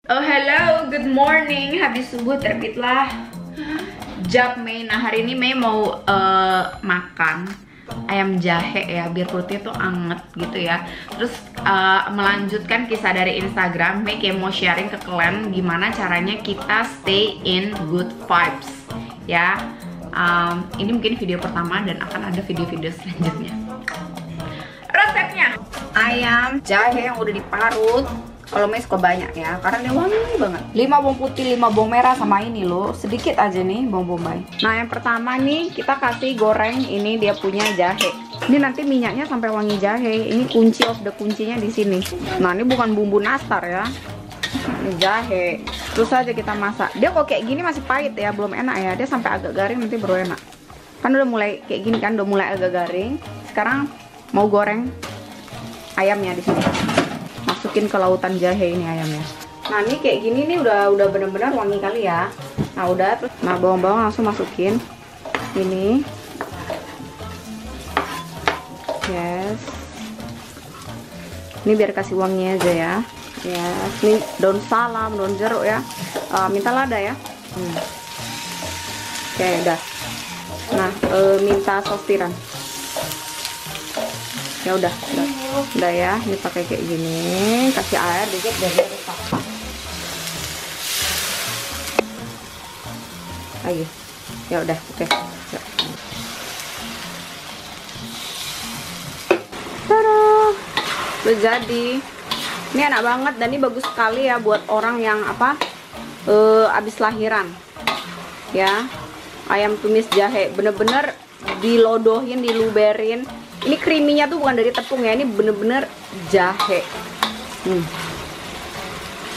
Oh hello, good morning. Habis subuh terbitlah jam Mei. Nah hari ini Mei mau makan ayam jahe ya, biar perutnya tuh anget gitu ya. Terus melanjutkan kisah dari Instagram, Mei kayak mau sharing ke kalian gimana caranya kita stay in good vibes ya. Ini mungkin video pertama dan akan ada video-video selanjutnya. Resepnya ayam jahe yang udah diparut. Kalau Mei suka banyak ya, karena dia wangi banget. 5 bawang putih, 5 bawang merah, sama ini loh, sedikit aja nih bawang bombay. Nah yang pertama nih kita kasih goreng ini dia punya jahe. Ini nanti minyaknya sampai wangi jahe. Ini kunci of the kuncinya di sini. Nah ini bukan bumbu nastar ya, ini jahe. Terus aja kita masak. Dia kok kayak gini masih pahit ya, belum enak ya. Dia sampai agak garing nanti baru enak. Kan udah mulai kayak gini kan, udah mulai agak garing. Sekarang mau goreng ayamnya di sini. Masukin ke lautan jahe ini ayamnya. Nah ini kayak gini nih udah bener-bener wangi kali ya. Nah udah, terus nah bawang-bawang langsung masukin ini. Yes. Ini biar kasih wangi aja ya. Yes. Ini daun salam, daun jeruk ya. Minta lada ya. Oke udah. Nah minta saus tiram. Ya udah ya, ini pakai kayak gini, kasih air dikit biar dia rusak lagi. Ya udah, oke. Tada, udah jadi. Ini enak banget dan ini bagus sekali ya buat orang yang abis lahiran ya. Ayam tumis jahe bener-bener dilodohin, diluberin. Ini creamy-nya tuh bukan dari tepung ya, ini bener-bener jahe.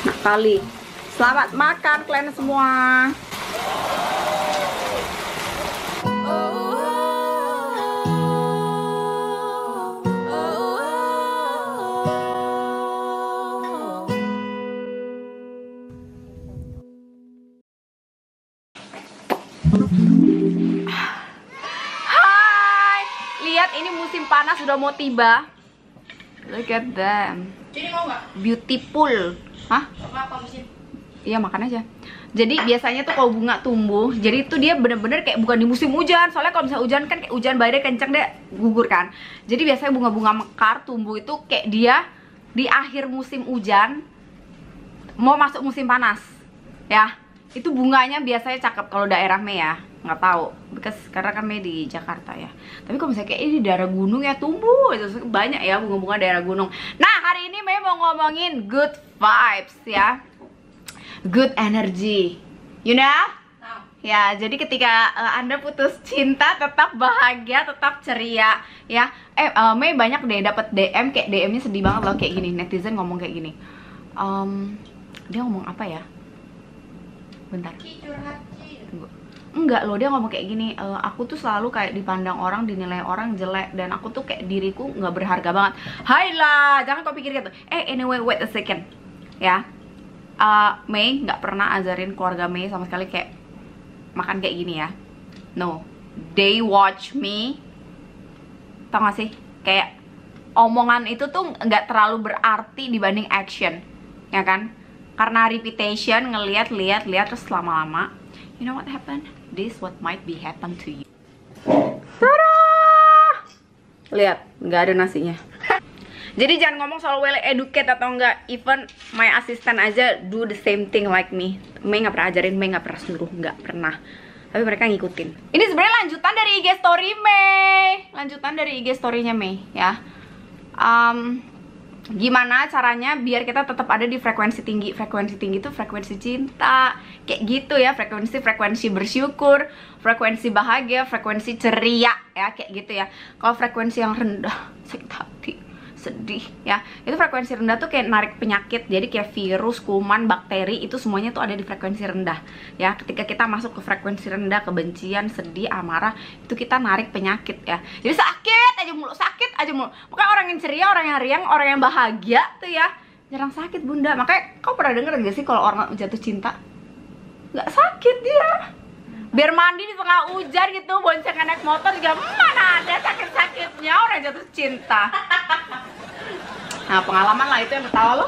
Nah kali. Selamat makan kalian semua. Lihat ini musim panas sudah mau tiba. Look at them. Jadi mau nggak? Beautiful. Hah? Apa musim? Iya makan aja. Jadi biasanya tuh kalau bunga tumbuh, jadi tuh dia bener-bener kayak bukan di musim hujan. Soalnya kalau misalnya hujan kan kayak hujan badai kenceng dia gugur kan. Jadi biasanya bunga-bunga mekar tumbuh itu kayak dia di akhir musim hujan mau masuk musim panas. Ya. Itu bunganya biasanya cakep kalau daerah Mei ya. Nggak tahu, karena kan Mei di Jakarta ya. Tapi kalau misalnya kayak ini di daerah gunung ya tumbuh itu banyak ya bunga-bunga daerah gunung. Nah hari ini Mei mau ngomongin good vibes ya, good energy, you know? Ya jadi ketika Anda putus cinta tetap bahagia, tetap ceria ya. Mei banyak deh dapat DM kayak DM-nya sedih banget loh kayak gini. Netizen ngomong kayak gini. Dia ngomong apa ya? Bentar. Enggak loh, dia ngomong kayak gini, aku tuh selalu kayak dipandang orang, dinilai orang jelek, dan aku tuh kayak diriku nggak berharga banget. Hai lah, jangan kau pikir gitu. Anyway, wait a second ya. Mei nggak pernah ajarin keluarga Mei sama sekali kayak makan kayak gini ya. No, they watch me. Tau gak sih, kayak omongan itu tuh nggak terlalu berarti dibanding action, ya kan? Karena repetition, ngeliat terus lama-lama, you know what happened? This what might be happen to you. Tada! Lihat, nggak ada nasinya. Jadi jangan ngomong soal well educated atau enggak. Even my assistant aja do the same thing like me. Mei nggak pernah ajarin, Mei nggak pernah suruh, nggak pernah. Tapi mereka ngikutin. Ini sebenarnya lanjutan dari IG story Mei. Lanjutan dari IG story-nya Mei ya. Gimana caranya biar kita tetap ada di frekuensi tinggi. Frekuensi tinggi itu frekuensi cinta, kayak gitu ya. Frekuensi bersyukur, frekuensi bahagia, frekuensi ceria ya, kayak gitu ya. Kalau frekuensi yang rendah, sakit hati, sedih ya, itu frekuensi rendah tuh kayak narik penyakit. Jadi kayak virus, kuman, bakteri, itu semuanya tuh ada di frekuensi rendah ya. Ketika kita masuk ke frekuensi rendah, kebencian, sedih, amarah, itu kita narik penyakit ya. Jadi sakit aja mulu. Makanya orang yang ceria, orang yang riang, orang yang bahagia tuh ya jarang sakit bunda. Makanya kau pernah denger gak sih kalau orang jatuh cinta nggak sakit dia? Biar mandi di tengah hujan gitu, boncengan naik motor juga mana ada sakit-sakitnya orang jatuh cinta. Nah pengalaman lah itu yang ketawa lo.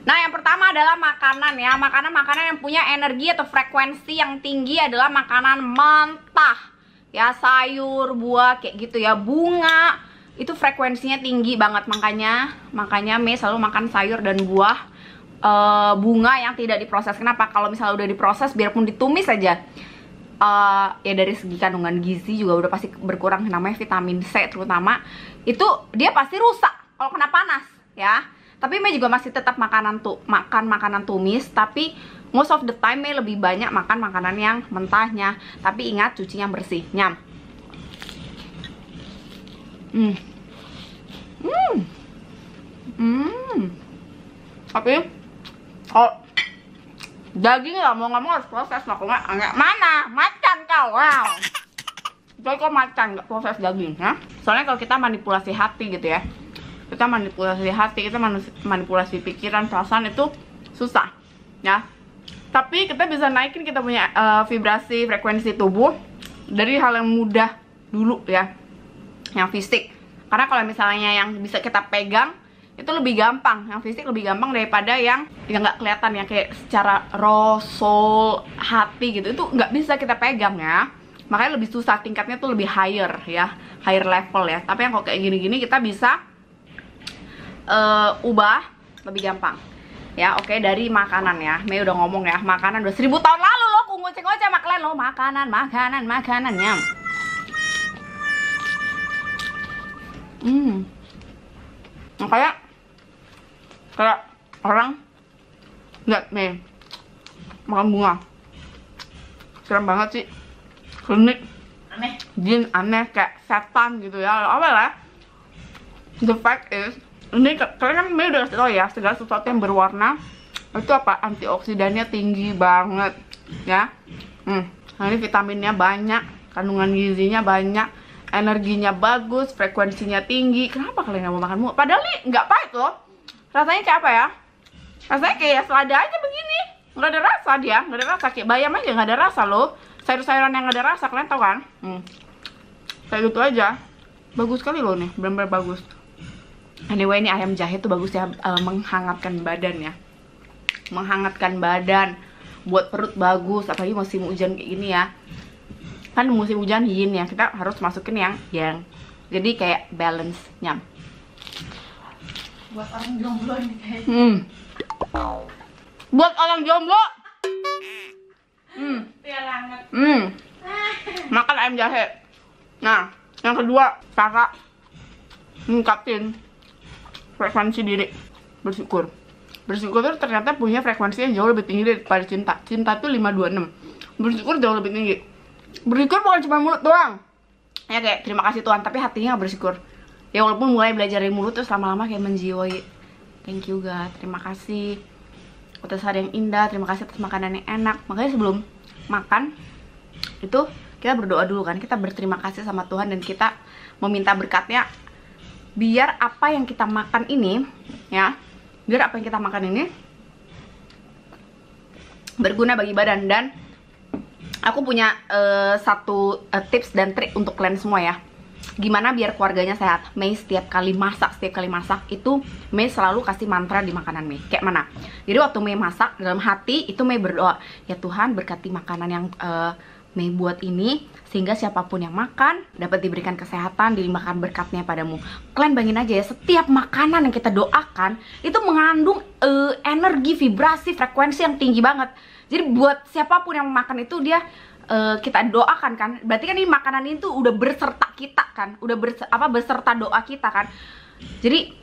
Nah, yang pertama adalah makanan ya. Makanan yang punya energi atau frekuensi yang tinggi adalah makanan mentah. Ya, sayur, buah kayak gitu ya. Bunga itu frekuensinya tinggi banget, makanya Mei selalu makan sayur dan buah. Bunga yang tidak diproses. Kenapa? Kalau misalnya udah diproses, biarpun ditumis aja, ya dari segi kandungan gizi juga udah pasti berkurang. Namanya vitamin C terutama, itu dia pasti rusak kalau kena panas ya. Tapi Mei juga masih tetap makan makanan tumis, tapi most of the time Mei lebih banyak makan makanan yang mentahnya. Tapi ingat, cuci yang bersih. Nyam. Tapi kalau daging lah mau nggak mau harus proses, nggak mana macan kau, wow. Jadi kok macan nggak proses daging ya? Soalnya kalau kita manipulasi hati gitu ya, kita manipulasi pikiran, perasaan, itu susah ya. Tapi kita bisa naikin kita punya vibrasi frekuensi tubuh dari hal yang mudah dulu ya, yang fisik. Karena kalau misalnya yang bisa kita pegang itu lebih gampang, yang fisik lebih gampang daripada yang nggak kelihatan ya, kayak secara roh, soul, hati gitu, itu nggak bisa kita pegang ya. Makanya lebih susah, tingkatnya tuh lebih higher ya, higher level ya. Tapi yang kok kayak gini-gini kita bisa ubah lebih gampang ya. Oke, dari makanan ya, Mei udah ngomong ya, makanan udah 1000 tahun lalu loh, aku ngoceh-ngoceh sama kalian loh, makanannya. Kayak orang lihat Mei makan bunga, keren banget sih, klinik aneh, jin aneh, kayak setan gitu ya. Apa lah, the fact is, ini kalian kan Mei udah tahu ya, segala sesuatu yang berwarna itu apa, antioksidannya tinggi banget ya. Nah, ini vitaminnya banyak, kandungan gizinya banyak, energinya bagus, frekuensinya tinggi. Kenapa kalian nggak mau makan bunga? Padahal ini nggak pahit loh, rasanya kayak apa ya, rasanya kayak selada aja begini, nggak ada rasa dia, nggak ada rasa, kayak bayam aja nggak ada rasa loh. Sayur-sayuran yang nggak ada rasa, kalian tahu kan? Kayak gitu aja, bagus sekali loh nih, benar-benar bagus. Anyway, ini ayam jahe tuh bagus ya, menghangatkan badan ya, menghangatkan badan, buat perut bagus, apalagi musim hujan kayak gini ya. Kan musim hujan yin ya, kita harus masukin yang jadi kayak balance. Nyam. Buat orang jomblo nih kayaknya. Buat orang jomblo. Pialanget. Makan ayam jahe. Nah, yang kedua, cara meningkatin frekuensi diri, bersyukur. Bersyukur itu ternyata punya frekuensinya jauh lebih tinggi daripada cinta. Cinta itu 526. Bersyukur jauh lebih tinggi. Bersyukur bukan cuma mulut doang ya, kayak terima kasih Tuhan, tapi hatinya bersyukur ya. Walaupun mulai belajar dari mulut, terus lama-lama kayak menjiwai. Thank you God, terima kasih atas hari yang indah, terima kasih atas makanan yang enak. Makanya sebelum makan itu kita berdoa dulu kan, kita berterima kasih sama Tuhan, dan kita meminta berkatnya, biar apa yang kita makan ini ya, biar apa yang kita makan ini berguna bagi badan. Dan aku punya satu tips dan trik untuk kalian semua ya, gimana biar keluarganya sehat. Mei setiap kali masak itu Mei selalu kasih mantra di makanan Mei. Kayak mana? Jadi waktu Mei masak, dalam hati itu Mei berdoa, ya Tuhan berkati makanan yang Mei buat ini, sehingga siapapun yang makan dapat diberikan kesehatan, dilimpahkan berkatnya padamu. Kalian bayangin aja ya, setiap makanan yang kita doakan itu mengandung energi, vibrasi, frekuensi yang tinggi banget. Jadi buat siapapun yang makan itu, dia kita doakan kan, berarti kan ini makanan ini tuh udah berserta kita kan, udah berserta doa kita kan. Jadi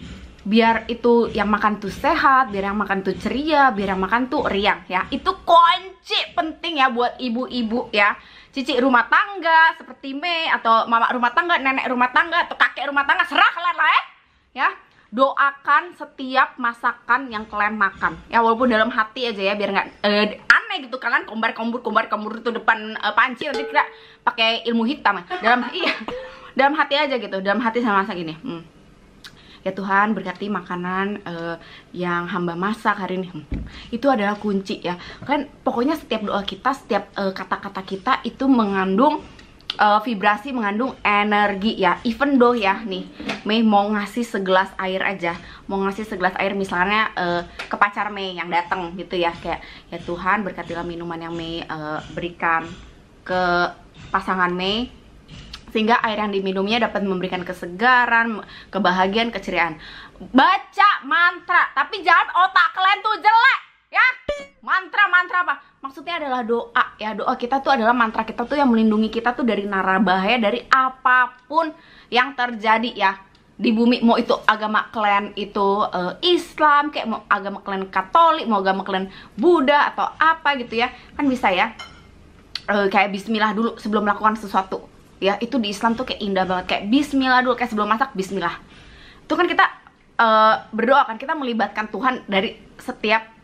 biar itu yang makan tuh sehat, biar yang makan tuh ceria, biar yang makan tuh riang ya. Itu kunci penting ya buat ibu-ibu ya, cici rumah tangga seperti Mei, atau mama rumah tangga, nenek rumah tangga, atau kakek rumah tangga, serah kalian lah ya. Doakan setiap masakan yang kalian makan ya, walaupun dalam hati aja ya, biar nggak aneh gitu. Kalian kombar itu depan panci, nanti kira pakai ilmu hitam ya. Dalam hati aja gitu, dalam hati sama masak ini. Ya Tuhan berkati makanan yang hamba masak hari ini. Itu adalah kunci ya. Kalian pokoknya setiap doa kita, setiap kata-kata kita itu mengandung vibrasi mengandung energi ya. Even though ya nih, Mei mau ngasih segelas air aja, mau ngasih segelas air misalnya ke pacar Mei yang datang gitu ya, kayak ya Tuhan berkatilah minuman yang Mei berikan ke pasangan Mei, sehingga air yang diminumnya dapat memberikan kesegaran, kebahagiaan, keceriaan. Baca mantra, tapi jangan otak kalian tuh jelek ya. Mantra apa? Maksudnya adalah doa ya. Doa kita tuh adalah mantra kita tuh yang melindungi kita tuh dari nara bahaya, dari apapun yang terjadi ya di bumi. Mau itu agama kalian itu Islam, kayak mau agama kalian Katolik, mau agama kalian Buddha atau apa gitu ya, kan bisa ya. Kayak bismillah dulu sebelum melakukan sesuatu ya. Itu di Islam tuh kayak indah banget, kayak bismillah dulu, kayak sebelum masak bismillah. Itu kan kita berdoa kan, kita melibatkan Tuhan dari setiap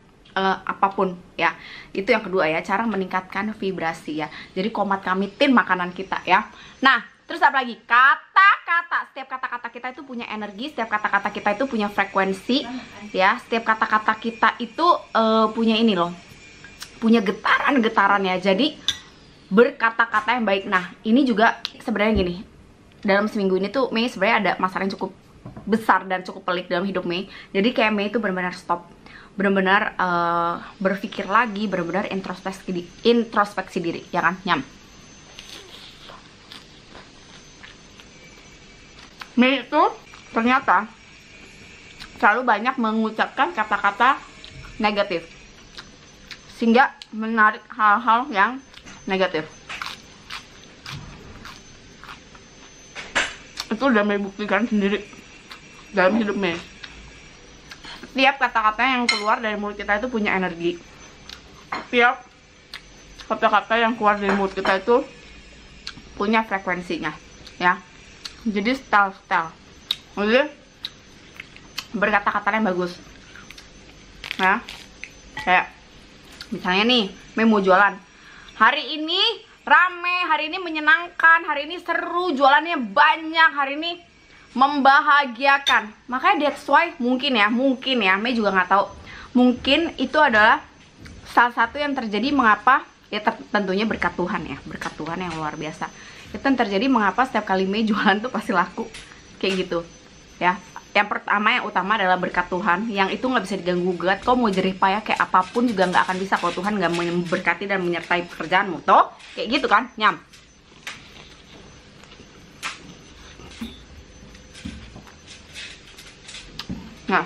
apapun ya. Itu yang kedua ya, cara meningkatkan vibrasi ya. Jadi komat kamitin makanan kita ya. Nah, terus apa lagi? Kata-kata. Setiap kata-kata kita itu punya energi, setiap kata-kata kita itu punya frekuensi ya. Setiap kata-kata kita itu punya ini loh, punya getaran-getaran ya. Jadi berkata-kata yang baik. Nah, ini juga sebenarnya gini, dalam seminggu ini tuh Mei sebenarnya ada masalah yang cukup besar dan cukup pelik dalam hidup Mei. Jadi kayak Mei itu benar-benar stop, benar-benar berpikir lagi, benar-benar introspeksi diri ya kan. Nyam. Mei itu ternyata selalu banyak mengucapkan kata-kata negatif, sehingga menarik hal-hal yang negatif. Itu udah Mei buktikan sendiri dalam hidup Mei. Setiap kata-kata yang keluar dari mulut kita itu punya energi. Setiap kata-kata yang keluar dari mulut kita itu punya frekuensinya ya. Jadi style. Jadi berkata-kata yang bagus ya. Kayak misalnya nih, Mei mau jualan, hari ini rame, hari ini menyenangkan, hari ini seru, jualannya banyak, hari ini membahagiakan. Makanya that's why mungkin ya, Mei juga nggak tahu. Mungkin itu adalah salah satu yang terjadi mengapa ya, tentunya berkat Tuhan ya, berkat Tuhan yang luar biasa. Itu yang terjadi mengapa setiap kali Mei jualan tuh pasti laku kayak gitu ya. Yang pertama, yang utama adalah berkat Tuhan, yang itu nggak bisa diganggu gugat. Kau mau jerih payah kayak apapun juga nggak akan bisa kalau Tuhan nggak memberkati dan menyertai pekerjaanmu, toh kayak gitu kan. Nyam. Nah,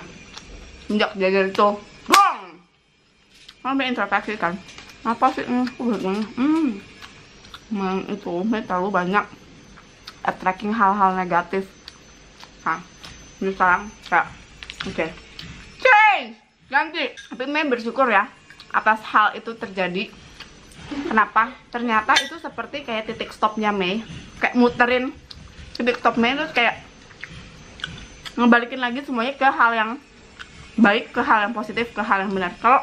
sejak jajan itu gong, sampai introspeksi kan, apa sih itu Mei terlalu banyak attracting hal-hal negatif. Nah, ini sekarang kayak oke, change, ganti. Tapi Mei bersyukur ya atas hal itu terjadi. Kenapa? Ternyata itu seperti kayak titik stopnya Mei, kayak muterin titik stop Mei, terus kayak ngebalikin lagi semuanya ke hal yang baik, ke hal yang positif, ke hal yang benar. Kalau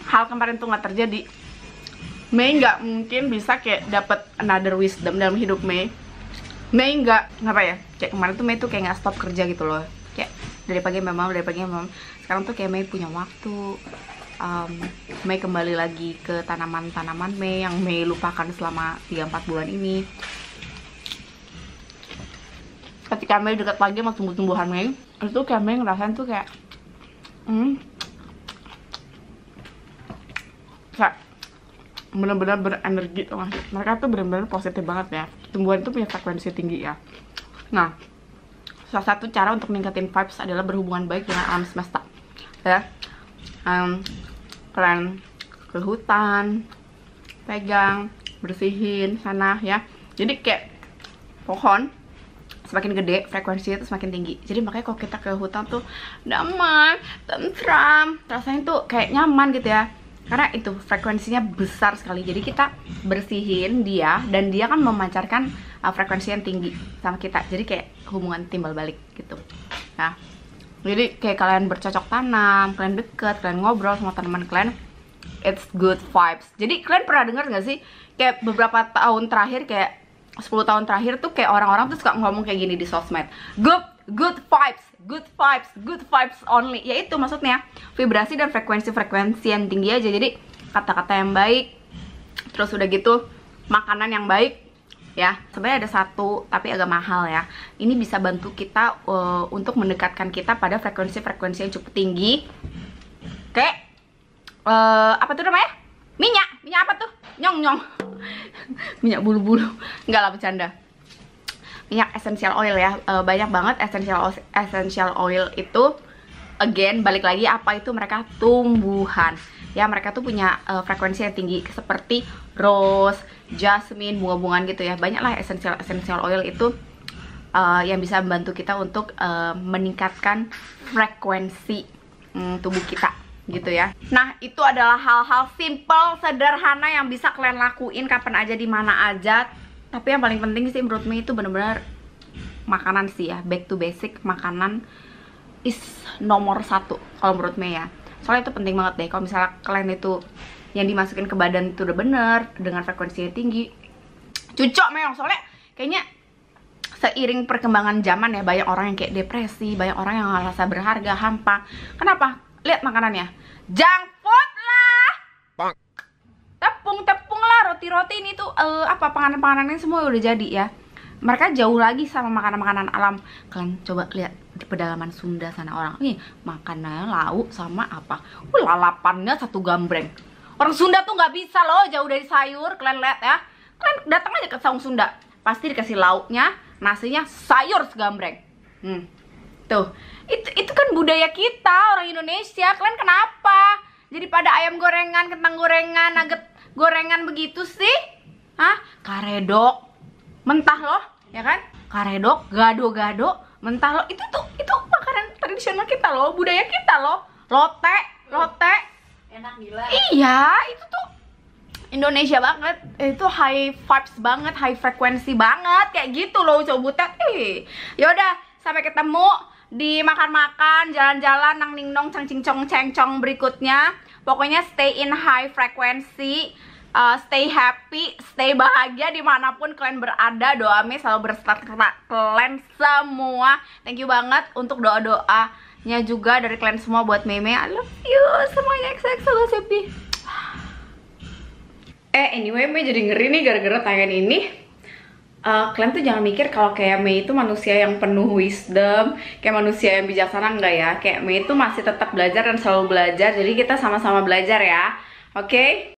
hal kemarin tuh nggak terjadi, Mei nggak mungkin bisa kayak dapat another wisdom dalam hidup Mei. Mei nggak apa ya, kayak kemarin tuh Mei tuh kayak nggak stop kerja gitu loh, kayak dari pagi memang. Sekarang tuh kayak Mei punya waktu. Mei kembali lagi ke tanaman-tanaman Mei yang Mei lupakan selama 3-4 bulan ini. Ketika Mei dekat lagi sama tumbuh-tumbuhan Mei, itu kayak Mei ngerasain tuh kayak kayak benar-benar berenergi tuh. Mereka tuh benar-benar positif banget ya. Tumbuhan itu punya frekuensi tinggi ya. Nah, salah satu cara untuk meningkatin vibes adalah berhubungan baik dengan alam semesta ya. Kalian ke hutan, pegang, bersihin sana ya. Jadi kayak pohon semakin gede, frekuensinya tuh semakin tinggi. Jadi makanya kalau kita ke hutan tuh damai, tentram, rasanya tuh kayak nyaman gitu ya, karena itu frekuensinya besar sekali. Jadi kita bersihin dia, dan dia kan memancarkan frekuensi yang tinggi sama kita. Jadi kayak hubungan timbal balik gitu. Nah, jadi kayak kalian bercocok tanam, kalian deket, kalian ngobrol sama tanaman kalian, it's good vibes. Jadi kalian pernah dengar gak sih, kayak beberapa tahun terakhir, kayak 10 tahun terakhir tuh kayak orang-orang tuh suka ngomong kayak gini di sosmed, good vibes only. Ya itu maksudnya, vibrasi dan frekuensi yang tinggi aja. Jadi kata-kata yang baik, terus udah gitu makanan yang baik, ya. Sebenarnya ada satu tapi agak mahal ya. Ini bisa bantu kita untuk mendekatkan kita pada frekuensi-frekuensi yang cukup tinggi. Kayak apa tuh namanya? Minyak apa tuh? Nyong. Minyak bulu-bulu. Enggak lah, bercanda. Minyak essential oil ya. Banyak banget essential oil itu. Again, balik lagi, apa itu? Mereka tumbuhan. Ya, mereka tuh punya frekuensi yang tinggi seperti rose, jasmine, bunga-bungaan gitu ya. Banyak lah essential oil itu yang bisa membantu kita untuk meningkatkan frekuensi tubuh kita gitu ya. Nah, itu adalah hal-hal simple, sederhana yang bisa kalian lakuin kapan aja, di mana aja. Tapi yang paling penting sih menurut Mei itu bener-bener makanan sih ya. Back to basic, makanan is nomor 1 kalau menurut Mei ya. Soalnya itu penting banget deh. Kalau misalnya kalian itu yang dimasukin ke badan itu udah bener, dengan frekuensi yang tinggi, cocok memang. Soalnya kayaknya seiring perkembangan zaman ya, banyak orang yang kayak depresi, banyak orang yang ngerasa berharga, hampa. Kenapa? Lihat makanannya, junk food lah, tepung lah, roti-roti ini tuh apa, panganan-panganan ini semua udah jadi ya. Mereka jauh lagi sama makanan-makanan alam. Kalian coba lihat di pedalaman Sunda sana, orang nih makanannya lauk sama apa, lalapannya 1 gambreng. Orang Sunda tuh nggak bisa loh jauh dari sayur. Kalian lihat ya, kalian datang aja ke saung Sunda, pasti dikasih lauknya, nasinya sayur segambreng. Tuh, itu kan budaya kita orang Indonesia. Kalian kenapa jadi pada ayam gorengan, kentang gorengan, nugget gorengan begitu sih? Hah? Karedok mentah loh, ya kan? Karedok, gado-gado mentah loh. Itu makanan tradisional kita loh, budaya kita loh. Lote Enak gila. Iya, itu tuh Indonesia banget. Itu high vibes banget, high frekuensi banget, kayak gitu loh, coba butet. Yaudah, sampai ketemu di makan-makan, jalan-jalan, nang ning nong, cang cing cong ceng cong berikutnya. Pokoknya stay in high frequency, stay happy, stay bahagia dimanapun kalian berada. Doa Mei selalu berserta kalian semua. Thank you banget untuk doa-doanya juga dari kalian semua buat Mei. I love you semuanya. XOXO. Anyway, Mei jadi ngeri nih gara-gara tayangan ini. Kalian tuh jangan mikir kalau kayak Mei itu manusia yang penuh wisdom, kayak manusia yang bijaksana, enggak ya. Kayak Mei itu masih tetap belajar dan selalu belajar. Jadi kita sama-sama belajar ya. Oke?